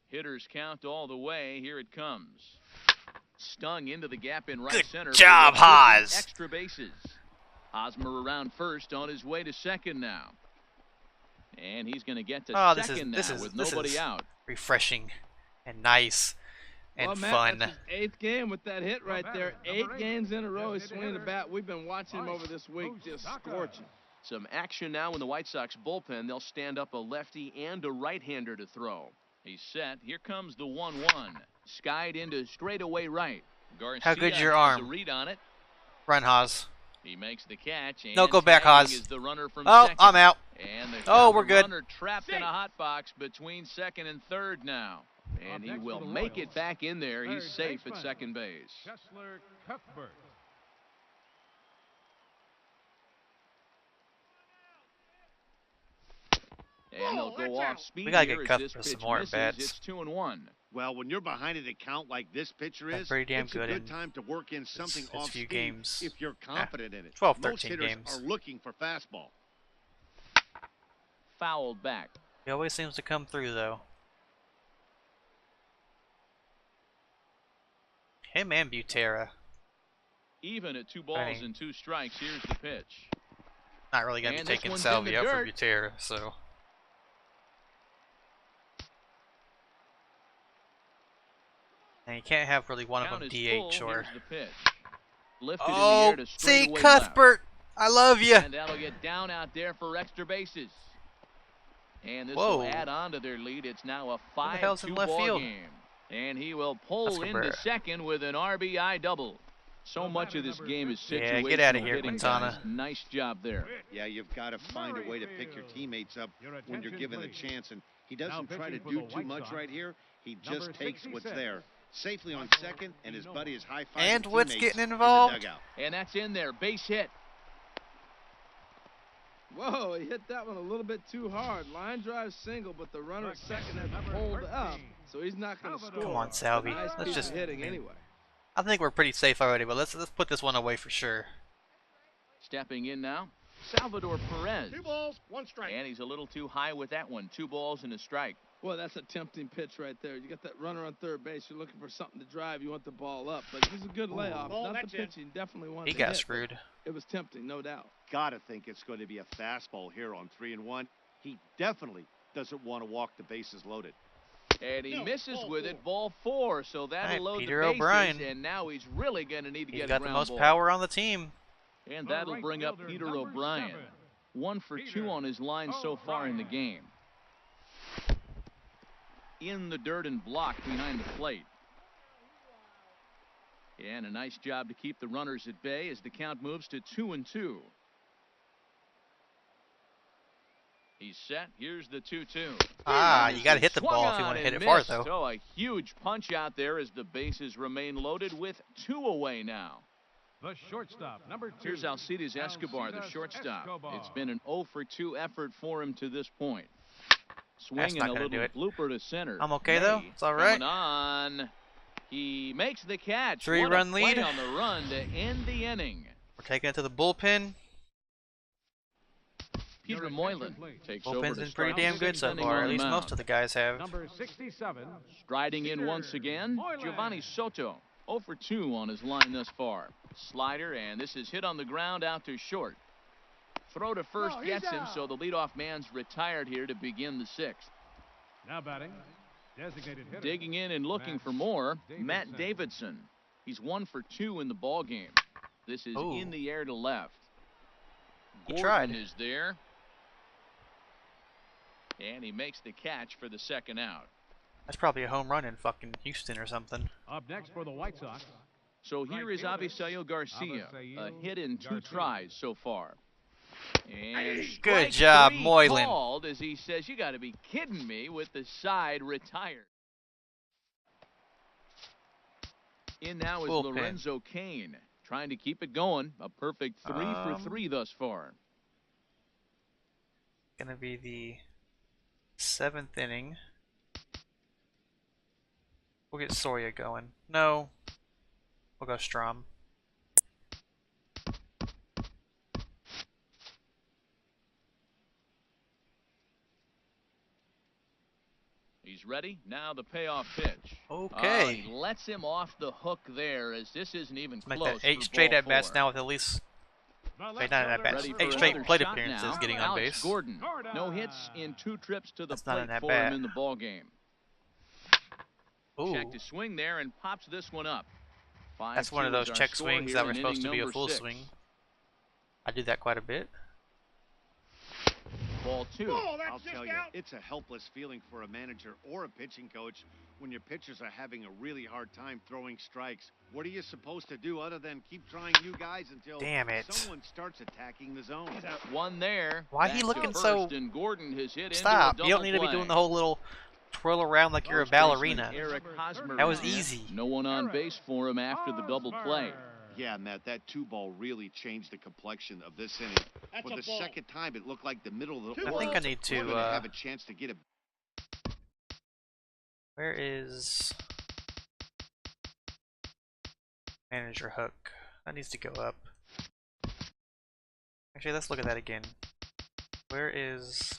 S2: Hitters count all the way. Here it comes. Stung into the gap in right
S1: Good
S2: center.
S1: job,
S2: for the
S1: Haas.
S2: Extra bases. Hosmer around first, on his way to second now. And he's going to get to
S1: Oh,
S2: second
S1: this
S2: now
S1: is
S2: with nobody out.
S1: refreshing and nice and
S3: Well, Matt,
S1: fun.
S3: that's his 8th game with that hit right there.
S5: Number
S3: 8
S5: 8.
S3: games in a row. He's
S5: Designated
S3: swinging the
S5: hitter.
S3: bat. We've been watching him over this week, just scorching.
S2: Some action now in the White Sox bullpen. They'll stand up a lefty and a right-hander to throw. He's set. Here comes the 1-1. Skied into straightaway right. Garcia
S1: How good's your
S2: has
S1: arm?
S2: a read on it.
S1: Run, Haas.
S2: He makes the catch. And
S1: No, go back,
S2: tagging
S1: Haas.
S2: is the runner from
S1: Oh,
S2: second.
S1: I'm out.
S2: And the
S1: Oh, we're
S2: counter
S1: good.
S2: runner trapped in a hot box between second and third now. And he will make it back in there. He's safe at second base.
S5: Kessler Cuthbert.
S2: And they'll go off speed
S1: We gotta
S2: here
S1: get
S2: as
S1: Cuthbert
S2: this
S1: some
S2: pitch
S1: more
S2: misses.
S1: bats.
S2: It's 2-1.
S4: Well, when you're behind an account like this pitcher
S1: That's
S4: is,
S1: pretty damn
S4: it's
S1: good
S4: a good
S1: in
S4: time to work in something
S1: its
S4: off
S1: few
S4: speed
S1: games.
S4: if you're confident in it.
S1: 12,
S4: Most
S1: 13
S4: hitters
S1: games.
S4: are looking for fastball.
S2: Fouled back.
S1: He always seems to come through, though. Him and Butera.
S2: Even at 2 balls
S1: Right.
S2: and 2 strikes. Here's the pitch.
S1: Not really going to
S2: And
S1: be
S2: this
S1: taking
S2: one's in the
S1: Salvia for
S2: dirt.
S1: Butera, so. And you can't have really one of
S2: Count
S1: them
S2: is full.
S1: DH or.
S2: Here's the pitch. Lifted in the
S1: Oh,
S2: air to
S1: see,
S2: straightaway
S1: Cuthbert! I love you!
S2: left. And that'll get down out there for extra bases. And this will
S1: Whoa.
S2: add on to their lead. It's now a
S1: the hell's in
S2: 5-2
S1: left
S2: ball
S1: field?
S2: game. And he will pull
S1: Oscar
S2: into
S1: Barrera.
S2: second with an RBI double. So much of this game is
S1: Yeah,
S2: situational
S1: get outta here,
S2: hitting,
S1: Quintana.
S2: guys. Nice job there.
S4: Yeah, you've got to find a way to pick your teammates up when you're given the chance. And he doesn't try to do too much right here. He just takes what's there. Safely on second, and his buddy is high-fiving
S1: And Witt's
S4: teammates
S1: getting
S4: in the
S1: involved.
S4: dugout.
S2: And that's in there. Base hit.
S3: Whoa, he hit that one a little bit too hard. Line drive single, but the runner at second had to hold up, so he's not going to score.
S1: Come on, Salvi.
S3: Nice
S1: Let's
S3: piece
S1: just
S3: of hitting anyway.
S1: I think we're pretty safe already, but let's put this one away for sure.
S2: Stepping in now, Salvador Perez.
S4: 2 balls, 1 strike.
S2: And he's a little too high with that one. 2 balls and a strike.
S3: Boy, that's a tempting pitch right there. You got that runner on third base. You're looking for something to drive. You want the ball up, but it was a good layoff.
S4: ball,
S3: Not the
S4: that's
S3: pitch
S4: it.
S3: he definitely wanted
S1: He
S3: to
S1: got
S3: hit,
S1: screwed.
S3: but it was tempting, no doubt.
S4: Gotta think it's going to be a fastball here on 3-1. He definitely doesn't want to walk the bases loaded.
S2: And he misses with it, ball 4. So that'll
S1: Alright,
S2: load
S1: Peter
S2: the bases.
S1: O'Brien.
S2: And now he's really going to need to
S1: He's
S2: get
S1: got
S2: a
S1: the
S2: ground
S1: most
S2: ball.
S1: power on the team.
S2: And that'll bring up Peter O'Brien. 1 for 2 on his line so far in the game. In the dirt and blocked behind the plate. And a nice job to keep the runners at bay as the count moves to 2-2. He's set. Here's the 2-2.
S1: Ah,
S2: And
S1: you got to
S2: this
S1: hit the
S2: is swung
S1: ball if you
S2: on
S1: want to hit
S2: and
S1: it far,
S2: missed.
S1: though.
S2: So a huge punch out there as the bases remain loaded with 2 away now.
S5: The shortstop, number 2.
S2: Here's Alcides Escobar, the
S5: Alcides
S2: shortstop.
S5: Escobar.
S2: It's been an 0 for 2 effort for him to this point.
S1: That's
S2: Swing
S1: not
S2: and a
S1: gonna do
S2: little
S1: it.
S2: blooper to center.
S1: I'm okay, though.
S2: May
S1: It's all right.
S2: coming on. He makes the catch.
S1: 3-run
S2: What a play
S1: lead.
S2: on the run to end the inning.
S1: We're taking it to the bullpen.
S2: Peter Moylan takes over
S1: Bullpen's
S2: to
S1: been
S2: start
S1: pretty damn
S2: the
S1: good so
S2: sixth inning
S1: far.
S2: on
S1: At
S2: the
S1: least
S2: mound.
S1: most of the guys have.
S5: Number 67.
S2: Striding in
S5: Peter
S2: once again,
S5: Moylan.
S2: Giovanni Soto. 0 for 2 on his line thus far. Slider, and this is hit on the ground out to short. Throw to first gets him, so the leadoff man's retired here to begin the 6th.
S5: Now batting, designated hitter.
S2: Digging in and looking for more, Matt Davidson. He's 1 for 2 in the ball game. This is
S1: Ooh.
S2: in the air to left.
S1: He
S2: Gordon
S1: tried.
S2: is there. And he makes the catch for the 2nd out.
S1: That's probably a home run in fucking Houston or something.
S5: Up next for the White Sox.
S2: So here is Avisail Garcia. A hit in 2 tries so far. And
S1: Good
S2: strike
S1: job,
S2: 3
S1: Moylan.
S2: called as he says, you got to be kidding me, with the side retired. In now is
S1: Bullpen.
S2: Lorenzo Cain, trying to keep it going. A perfect 3 for 3 thus far.
S1: Gonna be the 7th inning. We'll get Soria going. No. We'll go Strom.
S2: He's ready. Now the payoff pitch.
S1: Okay.
S2: He lets him off the hook there, as this isn't even
S1: Make
S2: close.
S1: that 8
S2: for
S1: straight
S2: ball
S1: at bats
S2: 4.
S1: now with at least
S5: The
S1: Wait,
S5: left
S1: not at
S5: fielder,
S1: bats.
S2: Ready
S5: number
S1: 8
S2: for
S1: straight
S2: another
S1: plate
S2: shot
S1: appearances
S2: now.
S1: getting on
S2: Alex
S1: base.
S2: Gordon. No hits in 2 trips to the
S1: That's not an
S2: plate
S1: at
S2: for
S1: bat.
S2: him in the ball game.
S1: Ooh.
S2: Check to swing there and pops this one up.
S1: That's one of
S2: 5-2
S1: those
S2: is our
S1: check
S2: score
S1: swings
S2: here
S1: that were
S2: in
S1: supposed to
S2: inning
S1: be a
S2: number
S1: full
S2: 6.
S1: swing. I do that quite a bit.
S2: Ball ball two.
S4: I'll tell you, it's a helpless feeling for a manager or a pitching coach when your pitchers are having a really hard time throwing strikes. What are you supposed to do other than keep trying new guys until
S1: Damn it.
S4: someone starts attacking the zone?
S2: One there.
S1: Why he
S2: Back to
S1: looking
S2: first,
S1: so...
S2: And Gordon has hit
S1: Stop.
S2: into a
S1: You don't need to be
S2: double
S1: doing the
S2: play.
S1: whole little twirl around like you're a
S2: First baseman
S1: ballerina.
S2: Eric Hosmer
S1: That was
S2: is in.
S1: easy.
S2: No one on base for him after the double play.
S4: Yeah, Matt, that 2-ball really changed the complexion of this inning. For the second time, it looked like the middle of the
S1: I think I need to,
S4: we're gonna have a chance to get it.
S1: Where is manager hook? That needs to go up. Actually, let's look at that again. Where is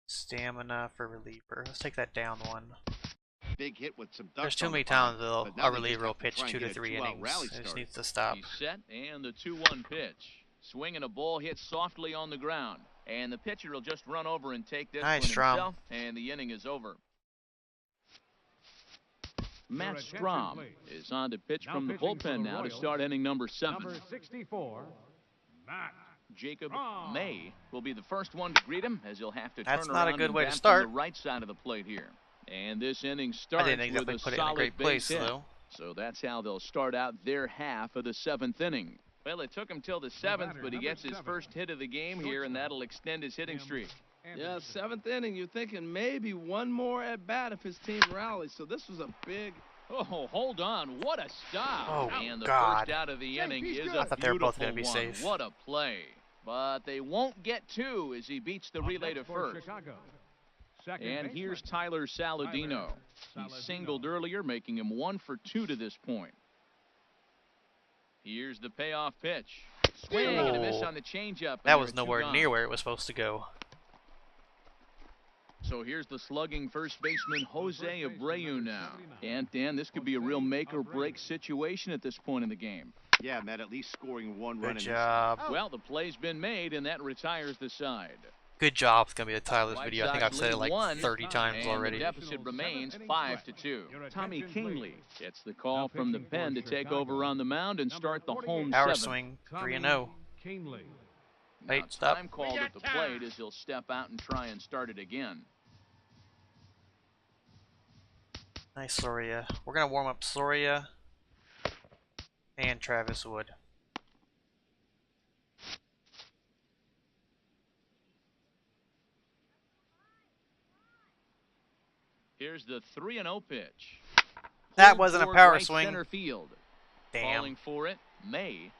S1: stamina for reliever? Let's take that down one.
S4: Big hit with some
S1: There's
S4: dust
S1: too
S4: on
S1: many
S4: the front,
S1: times that
S4: but now
S1: a
S4: they just
S1: reliever will
S4: have to
S1: pitch
S4: try and
S1: 2 to
S4: get a
S1: 3
S4: two-out
S1: innings.
S4: rally
S1: It just
S4: started.
S1: needs to stop.
S2: He's set, and the 2-1 pitch. Swinging a ball hit softly on the ground. And the pitcher will just run over and take this
S1: Nice,
S2: one
S1: Strom.
S2: himself, and the inning is over. Matt
S5: attention,
S2: Strom
S5: please.
S2: is on to pitch
S5: Now
S2: from the
S5: pitching for
S2: bullpen
S5: the
S2: now to
S5: Royals,
S2: start inning number 7.
S5: Number 64, Matt.
S2: Jacob
S5: Strom.
S2: May will be the first one to greet him, as he'll have to
S1: That's
S2: turn
S1: not a
S2: around
S1: good
S2: and
S1: way to
S2: bat
S1: start.
S2: from the right side of the plate here. And this inning
S1: I
S2: starts
S1: didn't
S2: with
S1: exactly
S2: a
S1: put it in a
S2: solid
S1: great
S2: base
S1: place,
S2: hit.
S1: though.
S2: So that's how they'll start out their half of the 7th inning. Well, it took him till the 7th, but he gets his first hit of the game here, and that'll extend his hitting streak.
S3: Yeah, 7th inning. You're thinking maybe one more at bat if his team rallies. So this was a big.
S2: Oh, hold on. What a stop.
S1: Oh,
S2: and the
S1: God.
S2: first out of the inning is
S1: I
S2: a
S1: thought they were both
S2: beautiful
S1: gonna be
S2: one.
S1: safe.
S2: What a play. But they won't get two as he beats the
S5: Up
S2: relay to
S5: next for
S2: first.
S5: Chicago. Second
S2: And
S5: baseman,
S2: here's Tyler Saladino. He
S5: Saladino.
S2: singled earlier, making him 1 for 2 to this point. Here's the payoff pitch. Swing and a miss
S1: Oh.
S2: on the changeup.
S1: That was nowhere near where it was supposed to go.
S2: So here's the slugging first baseman Jose Abreu now. And Dan, this could be a real make or break situation at this point in the game.
S4: Yeah, Matt, at least scoring one run
S1: Good
S4: in
S1: job.
S2: Well, the play's been made, and that retires the side.
S1: Good job. It's going to be the Tyler's
S2: White
S1: video. I think
S2: Sox
S1: I've said it
S2: lead
S1: like
S2: one,
S1: 30 times
S2: and
S1: already.
S2: the deficit remains 5-2. Tommy Kingley gets the call
S5: Now
S2: from the
S5: pitching for
S2: pen to take
S5: Chicago.
S2: over on the mound and
S5: Number
S2: start the
S5: 48.
S2: home
S1: Power
S2: 7.
S1: swing,
S5: Tommy
S1: 3-0.
S5: Kingley.
S2: Now,
S1: Wait, stop.
S2: time called at the plate as he'll step out and try and start it again.
S1: Nice Soria. We're going to warm up Soria and Travis Wood.
S2: Here's the 3-0 pitch.
S1: That
S2: Pulled
S1: wasn't a
S2: toward
S1: power
S2: right
S1: swing.
S2: Center field.
S1: Damn.
S2: Calling for it, May.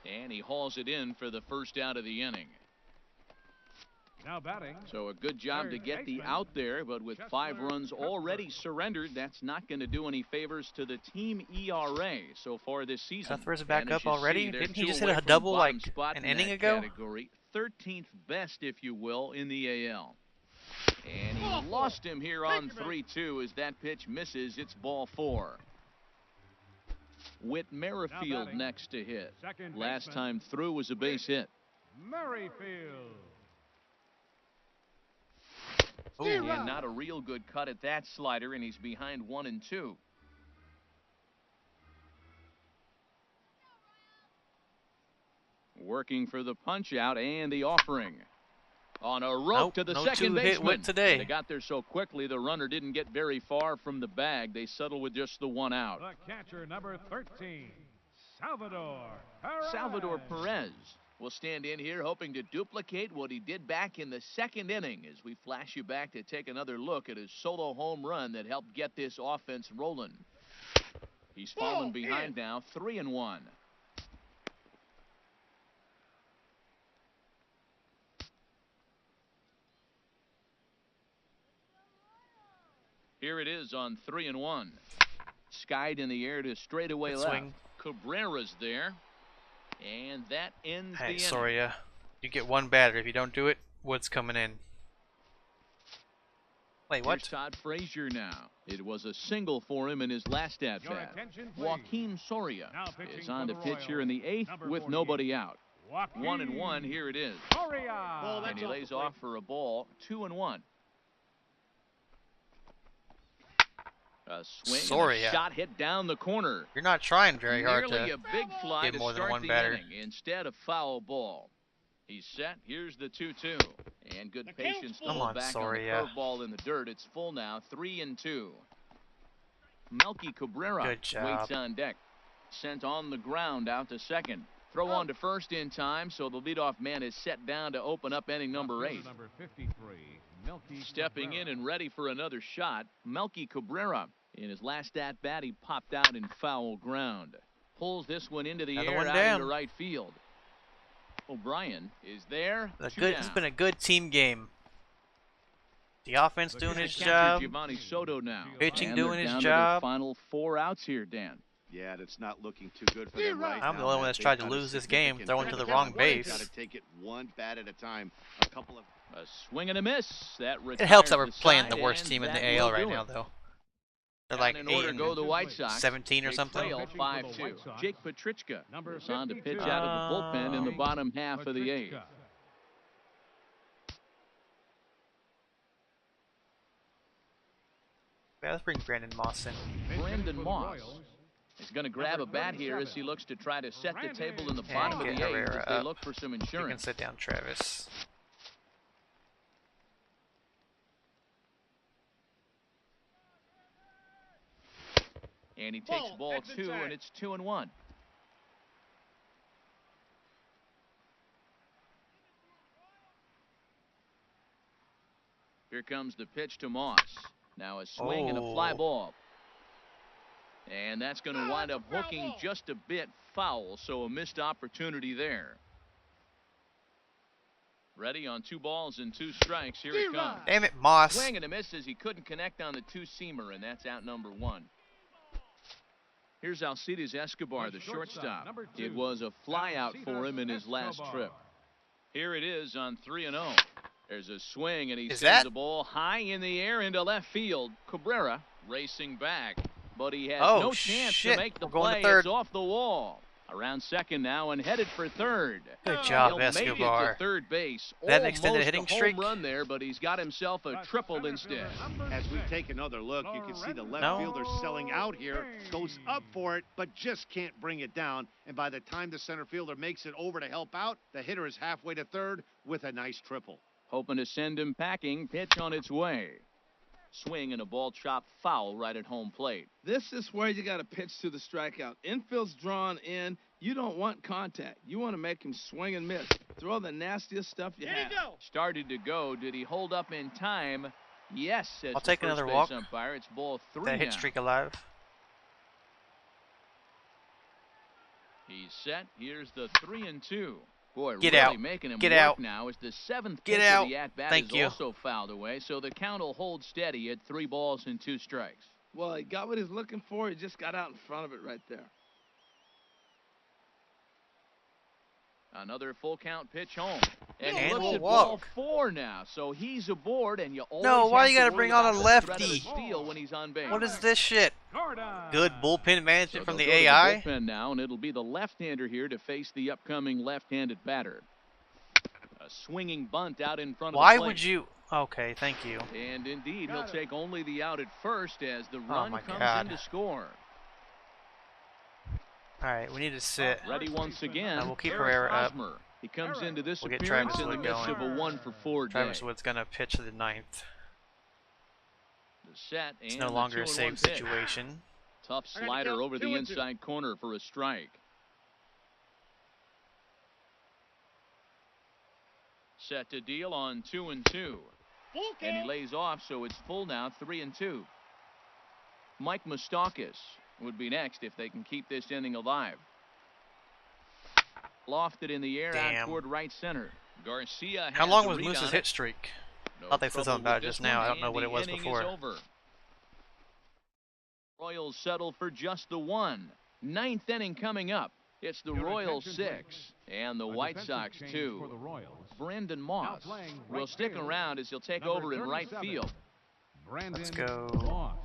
S2: And he hauls it in for the first out of the inning.
S5: Now batting.
S2: So a good job to get the out there, but with 5 runs already surrendered, that's not going to do any favors to the team ERA so far this season.
S1: Cuthbert's back
S2: And as
S1: up
S2: you
S1: already?
S2: see, they're
S1: Didn't he
S2: 2
S1: just
S2: away
S1: hit a
S2: from
S1: double
S2: bottom
S1: like
S2: spot
S1: an
S2: in
S1: inning
S2: that
S1: ago?
S2: Category. 13th best, if you will, in the AL. And he lost him here on 3-2 as that pitch misses. It's ball 4. Whit Merrifield
S5: batting,
S2: next to hit.
S5: second
S2: Last
S5: baseman,
S2: time through was a base hit.
S5: Merrifield.
S2: And not a real good cut at that slider, and he's behind 1-2. Working for the punch out and the offering. On a rope
S1: Nope,
S2: to the
S1: no
S2: second
S1: two-hit
S2: baseman.
S1: Whit today.
S2: They got there so quickly, the runner didn't get very far from the bag. They settled with just the 1 out.
S5: The catcher, number 13, Salvador Perez.
S2: Salvador Perez will stand in here hoping to duplicate what he did back in the 2nd inning as we flash you back to take another look at his solo home run that helped get this offense rolling. He's fallen behind now, 3-1. Here it is on 3-1. Skied in the air to straightaway
S1: Good
S2: left.
S1: swing.
S2: Cabrera's there. And that ends the
S1: Hey,
S2: inning.
S1: Soria. You get 1 batter. If you don't do it, Wood's coming in. Wait, what?
S2: Here's Todd Frazier now. It was a single for him in his last at
S5: Your
S2: bat.
S5: attention, please.
S2: Joaquin Soria
S5: Now pitching
S2: is
S5: for
S2: on
S5: the
S2: to pitch here in the
S5: Royals,
S2: 8th
S5: number
S2: with
S5: 48.
S2: nobody out.
S5: Joaquin
S2: 1-1. Here it is.
S5: Soria.
S2: And he lays off for a ball. 2-1. A swing and
S1: Soria.
S2: a shot hit down the corner.
S1: You're not trying very hard
S2: Nearly
S1: to
S2: a big fly
S1: get
S2: to
S1: more than
S2: start
S1: one
S2: the
S1: batter.
S2: inning. Instead, a foul ball. He's set. Here's the 2-2. And good patience to
S1: Come
S2: hold
S1: on,
S2: back on the
S1: Soria.
S2: curveball in the dirt. It's full now, 3-2. Melky Cabrera
S1: Good job.
S2: waits on deck. Sent on the ground out to second. Throw on to first in time, so the leadoff man is set down to open up inning number 8.
S5: Number 53, Melky
S2: Stepping
S5: Cabrera.
S2: in and ready for another shot, Melky Cabrera. In his last at-bat, he popped out in foul ground. Pulls this one into the
S1: Another
S2: air
S1: one
S2: out
S1: down.
S2: into right field. O'Brien is there.
S1: It's been a good team game. The offense doing its
S2: Catcher
S1: job.
S2: Giovanni Soto now.
S1: Pitching
S2: And
S1: doing
S2: they're
S1: his
S2: down
S1: job.
S2: To the final 4 outs here, Dan.
S4: Yeah, that's not looking too good for them right now.
S1: I'm the only one that's tried to lose this game, throwing to the wrong base.
S4: Got to take it one bat at a time. A couple of
S2: A swing and a miss. That
S1: It helps that we're
S2: retires
S1: playing the
S2: side,
S1: worst
S2: and
S1: team in the
S2: that
S1: AL
S2: will
S1: right
S2: do
S1: now,
S2: it.
S1: though. They're
S2: Down
S1: like
S2: in
S1: 8
S2: order
S1: and
S2: go the White Sox.
S1: 17 or
S2: They
S1: something.
S2: trail
S5: Pitching for the
S2: 5-2.
S5: White Sox.
S2: Jake Petrichka
S5: Number
S2: is on to pitch
S5: 52.
S2: out of the bullpen in the bottom half of the 8th.
S5: Petrichka.
S1: Yeah, let's bring Brandon Moss in.
S5: Pitching
S2: Brandon
S5: for the
S2: Moss
S5: Royals.
S2: is going to grab a bat here as he looks to try to set the table in the bottom of the
S1: get
S2: 8th
S1: Herrera
S2: as they
S1: up.
S2: look for some
S1: You can
S2: insurance.
S1: sit down, Travis.
S2: And he takes ball 2, and it's 2-1. Here comes the pitch to Moss. Now a swing and a fly
S1: Oh.
S2: ball. And that's going to wind up hooking just a bit foul, so a missed opportunity there. Ready on 2 balls and 2 strikes. Here it comes.
S1: Damn it, Moss.
S2: Swing and a miss as he couldn't connect on the 2-seamer, and that's out number 1. Here's Alcides Escobar, the shortstop.
S5: Number 2,
S2: It was a flyout for him in his last
S5: Escobar.
S2: trip. Here it is on 3-0. There's a swing, and he
S1: Is
S2: sends
S1: that-
S2: the ball high in the air into left field. Cabrera racing back, but he has
S1: Oh,
S2: no chance
S1: shit.
S2: to make the
S1: We're going to
S2: play.
S1: third.
S2: It's off the wall. Around second now and headed for third.
S1: Good job,
S2: He'll make it
S1: Escobar.
S2: to third base.
S1: That an extended
S2: Almost
S1: hitting
S2: a home
S1: streak?
S2: run there, but he's got himself a
S5: The
S2: triple
S5: center
S2: instead.
S5: fielder, number
S4: As we
S5: 6,
S4: take another look, you can see the left
S1: No.
S4: fielder selling out here, goes up for it, but just can't bring it down. And by the time the center fielder makes it over to help out, the hitter is halfway to third with a nice triple.
S2: Hoping to send him packing. Pitch on its way. Swing and a ball chopped foul right at home plate.
S3: This is where you got to pitch to the strikeout. Infield's drawn in. You don't want contact. You want to make him swing and miss. Throw the nastiest stuff you have.
S2: Started to go. Did he hold up in time? Yes, says
S1: I'll
S2: the
S1: take
S2: first
S1: another
S2: base
S1: walk.
S2: umpire. It's ball 3
S1: That hit
S2: now.
S1: streak alive.
S2: He's set. Here's the 3-2. Boy,
S1: Get
S2: really
S1: out.
S2: making him
S1: Get
S2: work
S1: out.
S2: now as the 7th
S1: Get
S2: pitch
S1: out.
S2: of the at-bat
S1: Thank
S2: is
S1: you.
S2: also fouled away, so the count will hold steady at 3 balls and 2 strikes.
S3: Well, he got what he's looking for. He just got out in front of it right there.
S2: Another full count pitch home. And he
S1: And
S2: looks
S1: we'll
S2: at ball
S1: walk.
S2: 4 now, so he's aboard, and you always
S1: No, why
S2: have
S1: you
S2: to
S1: gotta
S2: worry
S1: bring on
S2: about
S1: a
S2: the threat of
S1: lefty?
S2: steal when he's on base.
S1: What is this shit?
S5: Gordon.
S1: Good bullpen
S2: So
S1: management from
S2: they'll
S1: the
S2: go to
S1: AI.
S2: bullpen now, and it'll be the left-hander here to face the upcoming left-handed batter. A swinging bunt out in front of
S1: Why
S2: the plate.
S1: would you? Okay, thank you.
S2: And indeed, he'll take only the out at first as the
S1: Oh
S2: run
S1: my
S2: comes
S1: God.
S2: in to score.
S1: All right, we need to sit.
S2: Ready once again.
S1: We'll keep
S2: Eric
S1: Herrera up.
S2: Hosmer. He comes into this
S1: We'll get
S2: appearance
S1: Travis
S2: in the
S1: Wood
S2: midst of a
S1: going.
S2: 1-for-4 day.
S1: Travis Wood's gonna pitch the 9th.
S2: The set
S1: It's
S2: and
S1: no
S2: the
S1: longer a
S2: 2-1
S1: safe
S2: pitch.
S1: situation.
S2: Tough slider over the inside corner for a strike. Set to deal on 2-2. And he lays off, so it's full now, 3-2. Mike Moustakas would be next if they can keep this inning alive. Lofted in the air out
S1: Damn.
S2: toward right center. Garcia
S1: How
S2: has
S1: long
S2: the
S1: was
S2: read
S1: Moose's
S2: on
S1: hit
S2: it.
S1: streak?
S2: No
S1: Thought they said
S2: trouble
S1: something about
S2: with
S1: it just
S2: this
S1: now.
S2: one,
S1: I don't know
S2: and
S1: what it
S2: the
S1: was
S2: inning is
S1: before.
S2: over. Royals settle for just the 1. 9th inning coming up. It's the
S5: Your
S2: Royals
S5: attention,
S2: 6 and the
S5: A
S2: White
S5: defensive
S2: Sox
S5: change
S2: 2.
S5: For the Royals.
S2: Brandon Moss
S5: playing
S2: will
S5: right
S2: stick
S5: field,
S2: around as he'll take
S5: number
S2: over in right
S5: 37.
S2: field.
S5: Brandon
S1: Let's go.
S5: Moss.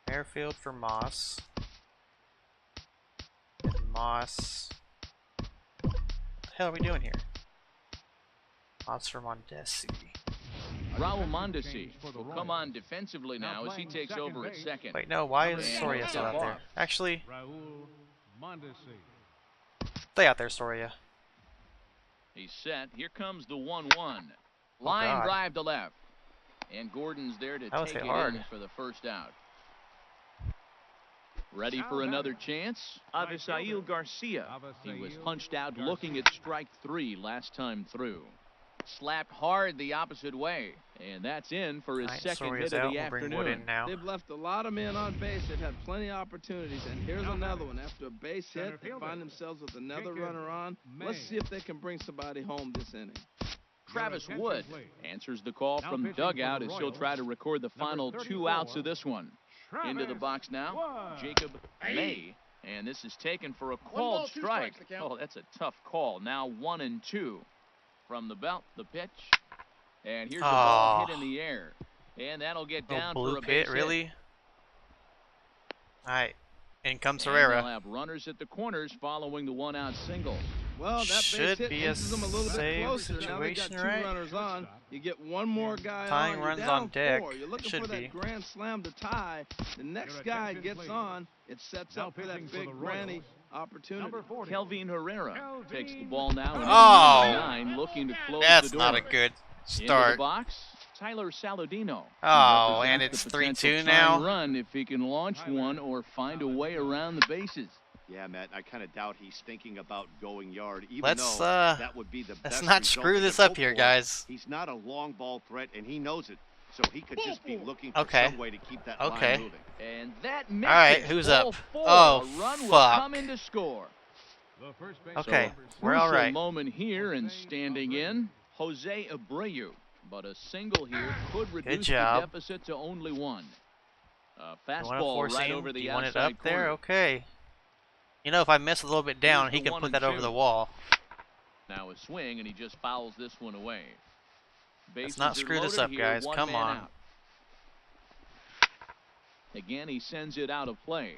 S1: Airfield for Moss. And Moss. What the hell are we doing here? Moss for Mondesi.
S2: Raul Mondesi
S5: for the
S2: will
S5: Royals.
S2: come on defensively now as he
S5: playing
S2: takes
S5: second
S2: over at
S5: base.
S2: second.
S1: Wait, no, why is
S2: And
S1: Soria
S2: he'll
S1: still
S2: step
S1: out there?
S2: off.
S1: Actually,
S5: Raul Mondesi.
S1: stay out there, Soria.
S2: He's set. Here comes the 1-1. Line
S1: God.
S2: drive to left. And Gordon's there to
S1: That was
S2: take
S1: hit
S2: it
S1: hard.
S2: in for the first out. Ready for another chance? Avisail Garcia. He was punched out looking at strike 3 last time through. Slapped hard the opposite way. And that's in for his second hit of the afternoon.
S3: They've left a lot of men on base. They've had plenty of opportunities. And here's another one. After a base hit, they find themselves with another runner on. Let's see if they can bring somebody home this inning.
S2: Travis Wood answers the call from the dugout as he'll try to record the final 2 outs of this one. Into the box now, Jacob May. And this is taken for a called strike. Oh, that's a tough call. Now 1-2 from the belt, the pitch. And here's the ball hit in the air. And that'll get down for a base hit.
S1: Really? All right. In comes
S2: And
S1: Herrera.
S2: they'll have runners at the corners following the 1-out single.
S3: Well, that base
S1: Should
S3: hit
S1: be a
S3: inches them a little bit
S1: save
S3: closer. Now they got
S1: situation,
S3: 2
S1: right?
S3: runners on. You get one more guy
S1: Tying
S3: on. You're
S1: runs
S3: down
S1: on deck.
S3: 4. You're looking
S1: Should
S3: for that
S1: be.
S3: grand slam to tie. The next guy gets on. It sets up for that big granny opportunity.
S2: Kelvin Herrera takes the ball now.
S1: Oh,
S2: 9, looking to close
S1: that's
S2: the door.
S1: not a good
S2: Into the
S1: start.
S2: box, Tyler Saladino.
S1: Oh,
S2: He
S1: and
S2: represents
S1: it's
S2: the potential
S1: 3-2
S2: tying
S1: now.
S2: Run if he can launch one or find a way around the bases.
S4: Yeah, Matt, I kind of doubt he's thinking about going yard, even
S1: Let's
S4: though that would be the
S1: let's
S4: best
S1: not
S4: result
S1: screw
S4: he
S1: this
S4: could
S1: up
S4: hope
S1: here,
S4: for.
S1: guys.
S4: He's not a long ball threat, and he knows it, so he could just be looking for
S1: Okay.
S4: some way to keep that
S1: Okay.
S4: line moving.
S2: And that makes
S1: All right,
S2: it
S1: who's
S2: ball
S1: up?
S2: 4.
S1: Oh,
S2: A run will
S1: fuck.
S2: come in to score.
S1: Okay,
S2: So,
S1: we're all
S2: crucial
S1: right.
S2: moment here, and standing in, Jose Abreu. But a single here could reduce the
S1: job.
S2: deficit to only 1. A
S1: You want to
S2: fastball
S1: force
S2: right
S1: him?
S2: over
S1: Do
S2: the
S1: you want it
S2: outside
S1: up there?
S2: corner.
S1: Okay. You know, if I miss a little bit down,
S2: Here's
S1: he
S2: the
S1: can put
S2: 1
S1: that
S2: and
S1: over
S2: 2.
S1: the wall.
S2: Now a swing, and he just fouls this one away.
S1: Let's not
S2: Bases are
S1: screw this
S2: loaded
S1: up,
S2: here,
S1: guys.
S2: 1
S1: Come
S2: man
S1: on.
S2: out. Again, he sends it out of play.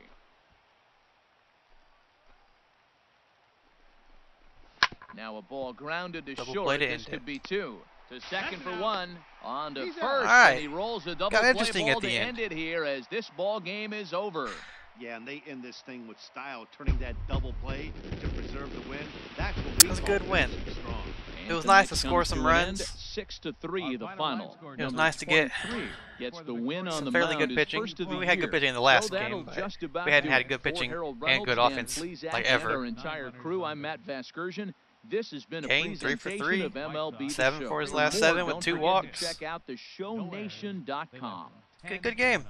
S2: Now a ball grounded to
S1: Double
S2: short.
S1: play to
S2: This
S1: end
S2: could
S1: it.
S2: be 2. To second for 1. On to
S3: He's
S2: first.
S3: out.
S1: All right.
S2: And he rolls a double
S1: Got
S2: play
S1: interesting
S2: ball
S1: at the
S2: to
S1: end.
S2: end it here as this ball game is over.
S4: Yeah, and they end this thing with style, turning that double play to preserve the win. That's what we
S1: It was a
S4: call
S1: good win.
S4: finishing strong.
S2: And
S1: It was
S2: tonight
S1: nice to score
S2: comes
S1: some
S2: an
S1: runs.
S2: end, 6-3 the final.
S1: It was nice to get
S2: Gets the win on
S1: some
S2: the
S1: fairly
S2: mound
S1: good
S2: his
S1: pitching.
S2: first of
S1: Well,
S2: the
S1: we had
S2: year.
S1: good pitching in the last
S2: So that'll
S1: game, but
S2: just about
S1: we hadn't
S2: do
S1: had
S2: it.
S1: good pitching
S2: For Harold
S1: and
S2: Reynolds
S1: good
S2: and
S1: offense
S2: Plesac
S1: like
S2: and
S1: ever.
S2: our entire crew, I'm Matt Vasgersian. This has been a
S1: Kane, 3 for
S2: presentation
S1: 3.
S2: of MLB The
S1: 7
S2: Show.
S1: for his
S2: For
S1: last
S2: more,
S1: 7 with
S2: don't
S1: 2
S2: forget to
S1: walks.
S2: Check out theshownation.com.
S1: Good game.